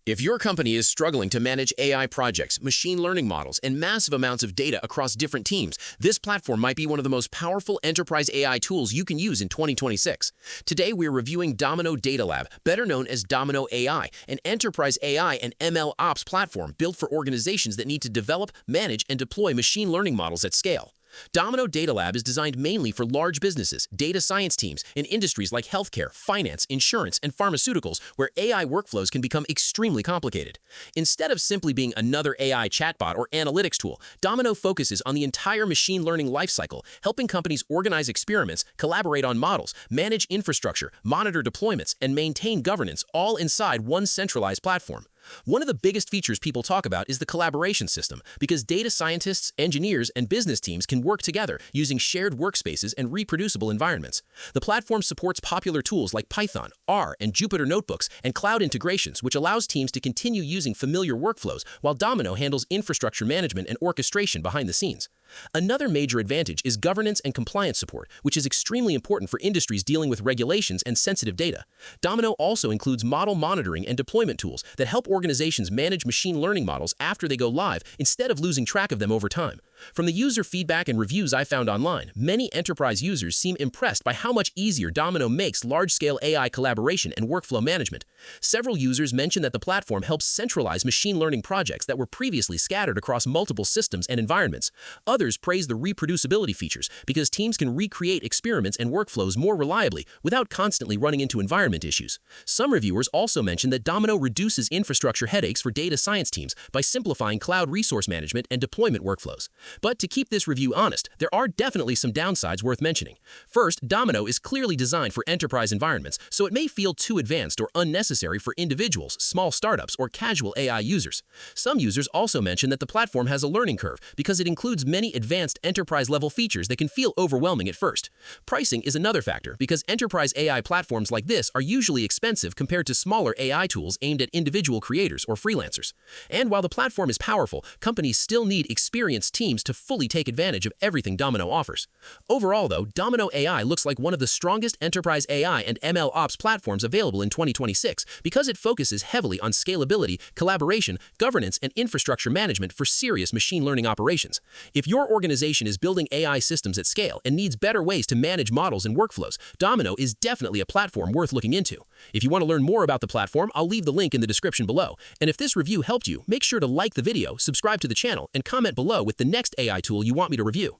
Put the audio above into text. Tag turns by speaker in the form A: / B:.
A: If your company is struggling to manage AI projects, machine learning models, and massive amounts of data across different teams, this platform might be one of the most powerful enterprise AI tools you can use in 2026. Today, we're reviewing Domino Data Lab, better known as Domino AI, an enterprise AI and MLOps platform built for organizations that need to develop, manage, and deploy machine learning models at scale. Domino Data Lab is designed mainly for large businesses, data science teams, in industries like healthcare, finance, insurance, and pharmaceuticals, where AI workflows can become extremely complicated. Instead of simply being another AI chatbot or analytics tool, Domino focuses on the entire machine learning lifecycle, helping companies organize experiments, collaborate on models, manage infrastructure, monitor deployments, and maintain governance, all inside one centralized platform. One of the biggest features people talk about is the collaboration system, because data scientists, engineers, and business teams can work together using shared workspaces and reproducible environments. The platform supports popular tools like Python, R, and Jupyter Notebooks, and cloud integrations, which allows teams to continue using familiar workflows, while Domino handles infrastructure management and orchestration behind the scenes. Another major advantage is governance and compliance support, which is extremely important for industries dealing with regulations and sensitive data. Domino also includes model monitoring and deployment tools that help organizations manage machine learning models after they go live instead of losing track of them over time. From the user feedback and reviews I found online, many enterprise users seem impressed by how much easier Domino makes large-scale AI collaboration and workflow management. Several users mention that the platform helps centralize machine learning projects that were previously scattered across multiple systems and environments. Others praise the reproducibility features because teams can recreate experiments and workflows more reliably without constantly running into environment issues. Some reviewers also mention that Domino reduces infrastructure headaches for data science teams by simplifying cloud resource management and deployment workflows. But to keep this review honest, there are definitely some downsides worth mentioning. First, Domino is clearly designed for enterprise environments, so it may feel too advanced or unnecessary for individuals, small startups, or casual AI users. Some users also mention that the platform has a learning curve because it includes many advanced enterprise-level features that can feel overwhelming at first. Pricing is another factor because enterprise AI platforms like this are usually expensive compared to smaller AI tools aimed at individual creators or freelancers. And while the platform is powerful, companies still need experienced teams to fully take advantage of everything Domino offers. Overall, though, Domino AI looks like one of the strongest enterprise AI and MLOps platforms available in 2026 because it focuses heavily on scalability, collaboration, governance, and infrastructure management for serious machine learning operations. If your organization is building AI systems at scale and needs better ways to manage models and workflows, Domino is definitely a platform worth looking into. If you want to learn more about the platform, I'll leave the link in the description below. And if this review helped you, make sure to like the video, subscribe to the channel, and comment below with the next AI tool you want me to review.